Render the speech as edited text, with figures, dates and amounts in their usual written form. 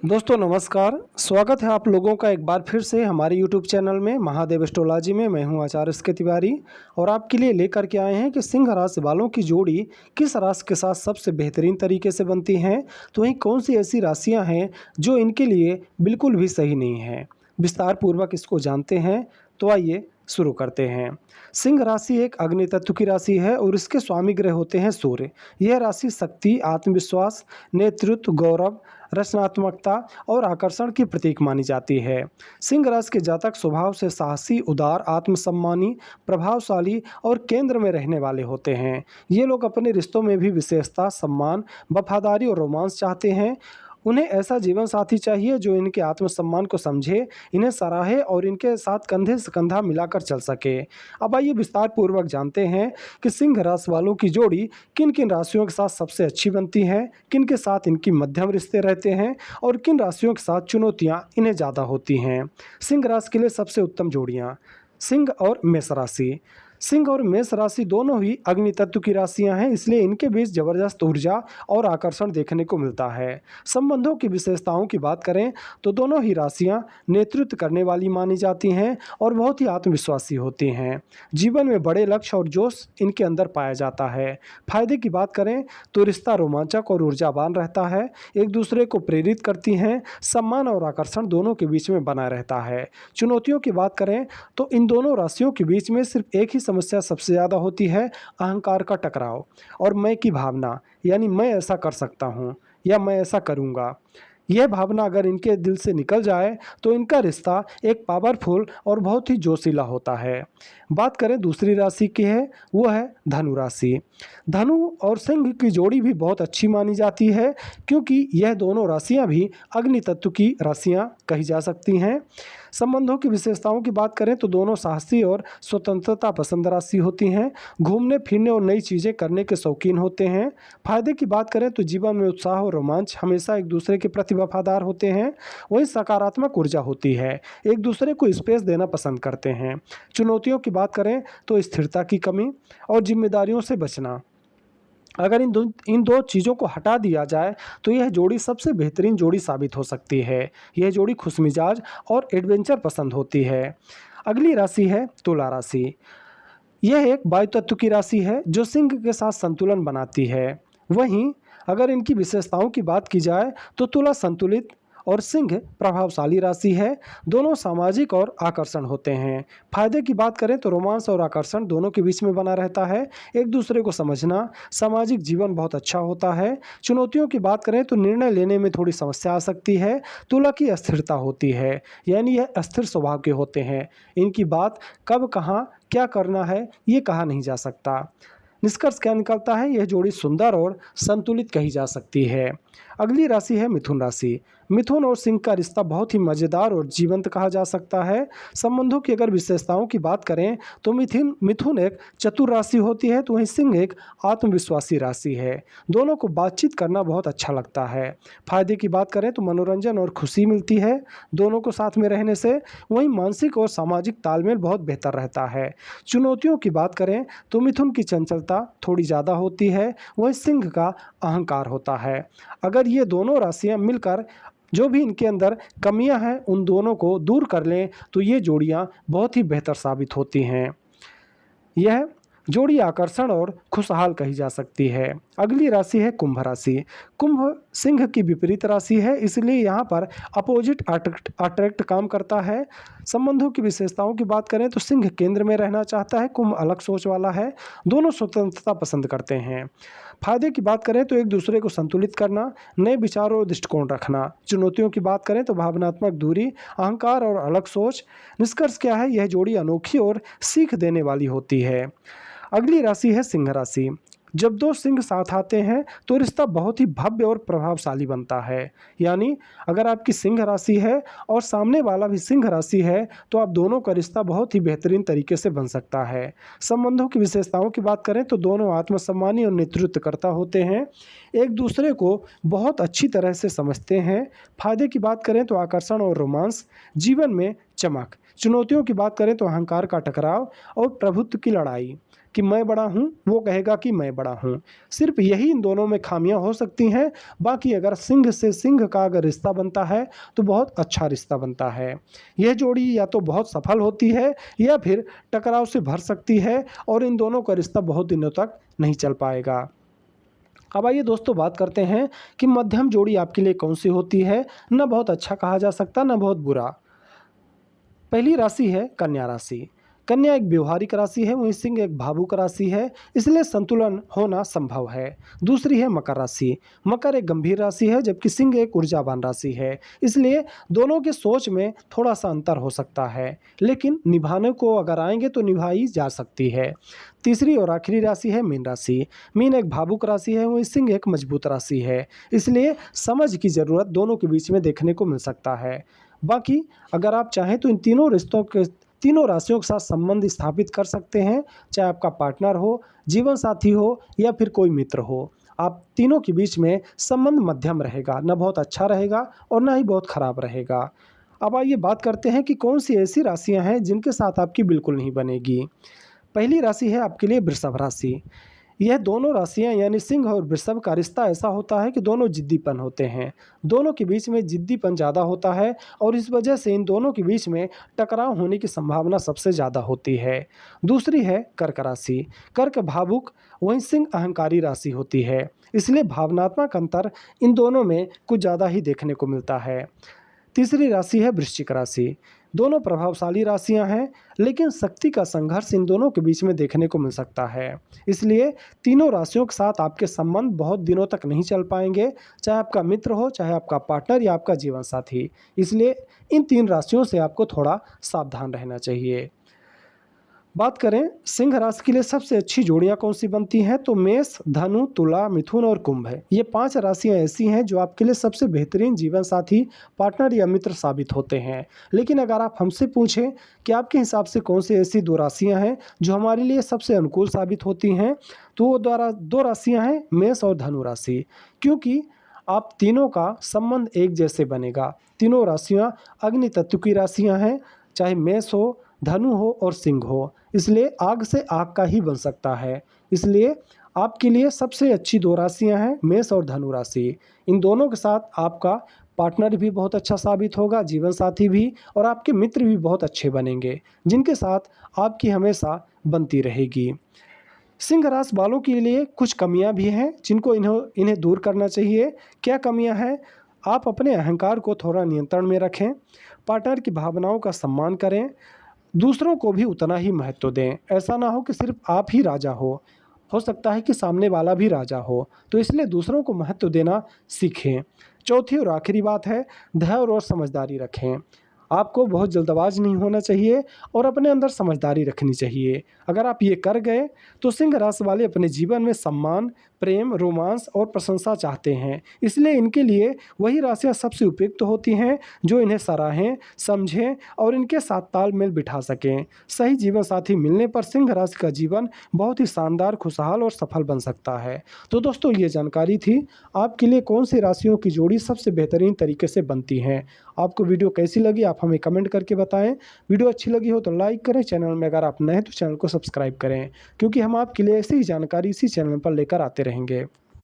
दोस्तों नमस्कार। स्वागत है आप लोगों का एक बार फिर से हमारे यूट्यूब चैनल में महादेव एस्ट्रोलॉजी में। मैं हूं आचार्य एस के तिवारी और आपके लिए लेकर के आए हैं कि सिंह राशि वालों की जोड़ी किस राशि के साथ सबसे बेहतरीन तरीके से बनती हैं, तो वहीं कौन सी ऐसी राशियां हैं जो इनके लिए बिल्कुल भी सही नहीं हैं। विस्तार पूर्वक इसको जानते हैं, तो आइए शुरू करते हैं। सिंह राशि एक अग्नि तत्व की राशि है और इसके स्वामी ग्रह होते हैं सूर्य। यह राशि शक्ति, आत्मविश्वास, नेतृत्व, गौरव, रचनात्मकता और आकर्षण की प्रतीक मानी जाती है। सिंह राशि के जातक स्वभाव से साहसी, उदार, आत्मसम्मानी, प्रभावशाली और केंद्र में रहने वाले होते हैं। ये लोग अपने रिश्तों में भी विशेषता, सम्मान, वफादारी और रोमांस चाहते हैं। उन्हें ऐसा जीवन साथी चाहिए जो इनके आत्मसम्मान को समझे, इन्हें सराहे और इनके साथ कंधे से कंधा मिलाकर चल सके। अब आइए विस्तार पूर्वक जानते हैं कि सिंह राशि वालों की जोड़ी किन किन राशियों के साथ सबसे अच्छी बनती है, किन के साथ इनकी मध्यम रिश्ते रहते हैं और किन राशियों के साथ चुनौतियां इन्हें ज़्यादा होती हैं। सिंह राशि के लिए सबसे उत्तम जोड़ियां सिंह और मेष राशि। सिंह और मेष राशि दोनों ही अग्नि तत्व की राशियां हैं, इसलिए इनके बीच जबरदस्त ऊर्जा और आकर्षण देखने को मिलता है। संबंधों की विशेषताओं की बात करें तो दोनों ही राशियां नेतृत्व करने वाली मानी जाती हैं और बहुत ही आत्मविश्वासी होती हैं। जीवन में बड़े लक्ष्य और जोश इनके अंदर पाया जाता है। फायदे की बात करें तो रिश्ता रोमांचक और ऊर्जावान रहता है, एक दूसरे को प्रेरित करती हैं, सम्मान और आकर्षण दोनों के बीच में बना रहता है। चुनौतियों की बात करें तो इन दोनों राशियों के बीच में सिर्फ एक ही समस्या सबसे ज़्यादा होती है, अहंकार का टकराव और मैं की भावना, यानी मैं ऐसा कर सकता हूँ या मैं ऐसा करूँगा। यह भावना अगर इनके दिल से निकल जाए तो इनका रिश्ता एक पावरफुल और बहुत ही जोशीला होता है। बात करें दूसरी राशि की है, वो है धनु राशि। धनु और सिंह की जोड़ी भी बहुत अच्छी मानी जाती है, क्योंकि यह दोनों राशियां भी अग्नि तत्व की राशियां कही जा सकती हैं। संबंधों की विशेषताओं की बात करें तो दोनों साहसी और स्वतंत्रता पसंद राशि होती हैं, घूमने फिरने और नई चीज़ें करने के शौकीन होते हैं। फायदे की बात करें तो जीवन में उत्साह और रोमांच, हमेशा एक दूसरे के प्रति वफादार होते हैं। वहीं सकारात्मक ऊर्जा होती है, एक दूसरे को स्पेस देना पसंद करते हैं। चुनौतियों की बात करें तो स्थिरता की कमी और जिम्मेदारियों से बचना। अगर इन दो चीज़ों को हटा दिया जाए तो यह जोड़ी सबसे बेहतरीन जोड़ी साबित हो सकती है। यह जोड़ी खुशमिजाज और एडवेंचर पसंद होती है। अगली राशि है तुला राशि। यह एक वायु तत्व की राशि है जो सिंह के साथ संतुलन बनाती है। वहीं अगर इनकी विशेषताओं की बात की जाए तो तुला संतुलित और सिंह प्रभावशाली राशि है। दोनों सामाजिक और आकर्षण होते हैं। फायदे की बात करें तो रोमांस और आकर्षण दोनों के बीच में बना रहता है, एक दूसरे को समझना, सामाजिक जीवन बहुत अच्छा होता है। चुनौतियों की बात करें तो निर्णय लेने में थोड़ी समस्या आ सकती है। तुला की अस्थिरता होती है, यानी यह अस्थिर स्वभाव के होते हैं। इनकी बात कब, कहाँ, क्या करना है ये कहा नहीं जा सकता। निष्कर्ष क्या निकलता है, यह जोड़ी सुंदर और संतुलित कही जा सकती है। अगली राशि है मिथुन राशि। मिथुन और सिंह का रिश्ता बहुत ही मज़ेदार और जीवंत कहा जा सकता है। संबंधों की अगर विशेषताओं की बात करें तो मिथुन एक चतुर राशि होती है, तो वहीं सिंह एक आत्मविश्वासी राशि है। दोनों को बातचीत करना बहुत अच्छा लगता है। फायदे की बात करें तो मनोरंजन और खुशी मिलती है दोनों को साथ में रहने से। वहीं मानसिक और सामाजिक तालमेल बहुत बेहतर रहता है। चुनौतियों की बात करें तो मिथुन की चंचलता थोड़ी ज़्यादा होती है, वहीं सिंह का अहंकार होता है। अगर ये दोनों राशियां मिलकर जो भी इनके अंदर कमियां हैं उन दोनों को दूर कर लें तो ये जोड़ियां बहुत ही बेहतर साबित होती हैं। यह जोड़ी आकर्षण और खुशहाल कही जा सकती है। अगली राशि है कुंभ राशि। कुंभ सिंह की विपरीत राशि है, इसलिए यहाँ पर अपोजिट अट्रैक्ट काम करता है। संबंधों की विशेषताओं की बात करें तो सिंह केंद्र में रहना चाहता है, कुंभ अलग सोच वाला है। दोनों स्वतंत्रता पसंद करते हैं। फायदे की बात करें तो एक दूसरे को संतुलित करना, नए विचारों और दृष्टिकोण रखना। चुनौतियों की बात करें तो भावनात्मक दूरी, अहंकार और अलग सोच। निष्कर्ष क्या है, यह जोड़ी अनोखी और सीख देने वाली होती है। अगली राशि है सिंह राशि। जब दो सिंह साथ आते हैं तो रिश्ता बहुत ही भव्य और प्रभावशाली बनता है। यानी अगर आपकी सिंह राशि है और सामने वाला भी सिंह राशि है तो आप दोनों का रिश्ता बहुत ही बेहतरीन तरीके से बन सकता है। संबंधों की विशेषताओं की बात करें तो दोनों आत्मसम्मानी और नेतृत्वकर्ता होते हैं, एक दूसरे को बहुत अच्छी तरह से समझते हैं। फायदे की बात करें तो आकर्षण और रोमांस, जीवन में चमक। चुनौतियों की बात करें तो अहंकार का टकराव और प्रभुत्व की लड़ाई। कि मैं बड़ा हूँ, वो कहेगा कि मैं बड़ा हूँ। सिर्फ यही इन दोनों में खामियां हो सकती हैं। बाकी अगर सिंह से सिंह का अगर रिश्ता बनता है तो बहुत अच्छा रिश्ता बनता है। यह जोड़ी या तो बहुत सफल होती है या फिर टकराव से भर सकती है और इन दोनों का रिश्ता बहुत दिनों तक नहीं चल पाएगा। अब आइए दोस्तों बात करते हैं कि मध्यम जोड़ी आपके लिए कौन सी होती है। न बहुत अच्छा कहा जा सकता, न बहुत बुरा। पहली राशि है कन्या राशि। कन्या एक व्यवहारिक राशि है, वहीं सिंह एक भावुक राशि है, इसलिए संतुलन होना संभव है। दूसरी है मकर राशि। मकर एक गंभीर राशि है, जबकि सिंह एक ऊर्जावान राशि है, इसलिए दोनों के सोच में थोड़ा सा अंतर हो सकता है, लेकिन निभाने को अगर आएंगे तो निभाई जा सकती है। तीसरी और आखिरी राशि है मीन राशि। मीन एक भावुक राशि है, वहीं सिंह एक मजबूत राशि है, इसलिए समझ की जरूरत दोनों के बीच में देखने को मिल सकता है। बाकी अगर आप चाहें तो इन तीनों राशियों के साथ संबंध स्थापित कर सकते हैं, चाहे आपका पार्टनर हो, जीवन साथी हो या फिर कोई मित्र हो। आप तीनों के बीच में संबंध मध्यम रहेगा, न बहुत अच्छा रहेगा और न ही बहुत खराब रहेगा। अब आइए बात करते हैं कि कौन सी ऐसी राशियां हैं जिनके साथ आपकी बिल्कुल नहीं बनेगी। पहली राशि है आपके लिए वृषभ राशि। यह दोनों राशियां यानी सिंह और वृषभ का रिश्ता ऐसा होता है कि दोनों जिद्दीपन होते हैं। दोनों के बीच में जिद्दीपन ज़्यादा होता है और इस वजह से इन दोनों के बीच में टकराव होने की संभावना सबसे ज़्यादा होती है। दूसरी है कर्क राशि। कर्क भावुक, वहीं सिंह अहंकारी राशि होती है, इसलिए भावनात्मक अंतर इन दोनों में कुछ ज़्यादा ही देखने को मिलता है। तीसरी राशि है वृश्चिक राशि। दोनों प्रभावशाली राशियां हैं, लेकिन शक्ति का संघर्ष इन दोनों के बीच में देखने को मिल सकता है, इसलिए तीनों राशियों के साथ आपके संबंध बहुत दिनों तक नहीं चल पाएंगे, चाहे आपका मित्र हो, चाहे आपका पार्टनर या आपका जीवन साथी। इसलिए इन तीन राशियों से आपको थोड़ा सावधान रहना चाहिए। बात करें सिंह राशि के लिए सबसे अच्छी जोड़ियां कौन सी बनती हैं, तो मेष, धनु, तुला, मिथुन और कुंभ है। ये 5 राशियां ऐसी हैं जो आपके लिए सबसे बेहतरीन जीवन साथी, पार्टनर या मित्र साबित होते हैं। लेकिन अगर आप हमसे पूछें कि आपके हिसाब से कौन सी ऐसी 2 राशियां हैं जो हमारे लिए सबसे अनुकूल साबित होती हैं, तो वो 2 राशियाँ हैं मेष और धनु राशि। क्योंकि आप तीनों का संबंध एक जैसे बनेगा। तीनों राशियाँ अग्नि तत्व की राशियाँ हैं, चाहे मेष हो, धनु हो और सिंह हो, इसलिए आग से आग का ही बन सकता है। इसलिए आपके लिए सबसे अच्छी 2 राशियां हैं मेष और धनु राशि। इन दोनों के साथ आपका पार्टनर भी बहुत अच्छा साबित होगा, जीवन साथी भी, और आपके मित्र भी बहुत अच्छे बनेंगे, जिनके साथ आपकी हमेशा बनती रहेगी। सिंह राशि वालों के लिए कुछ कमियां भी हैं जिनको इन्हें दूर करना चाहिए। क्या कमियां हैं? आप अपने अहंकार को थोड़ा नियंत्रण में रखें, पार्टनर की भावनाओं का सम्मान करें, दूसरों को भी उतना ही महत्व दें। ऐसा ना हो कि सिर्फ आप ही राजा हो सकता है कि सामने वाला भी राजा हो, तो इसलिए दूसरों को महत्व देना सीखें। चौथी और आखिरी बात है धैर्य और समझदारी रखें। आपको बहुत जल्दबाज नहीं होना चाहिए और अपने अंदर समझदारी रखनी चाहिए। अगर आप ये कर गए तो सिंह राशि वाले अपने जीवन में सम्मान, प्रेम, रोमांस और प्रशंसा चाहते हैं, इसलिए इनके लिए वही राशियाँ सबसे उपयुक्त होती हैं जो इन्हें सराहें, समझें और इनके साथ तालमेल बिठा सकें। सही जीवन साथी मिलने पर सिंह राशि का जीवन बहुत ही शानदार, खुशहाल और सफल बन सकता है। तो दोस्तों ये जानकारी थी आपके लिए कौन सी राशियों की जोड़ी सबसे बेहतरीन तरीके से बनती हैं। आपको वीडियो कैसी लगी आप हमें कमेंट करके बताएं। वीडियो अच्छी लगी हो तो लाइक करें, चैनल में अगर आप नए हैं तो चैनल को सब्सक्राइब करें, क्योंकि हम आपके लिए ऐसी ही जानकारी इसी चैनल पर लेकर आते रहेंगे।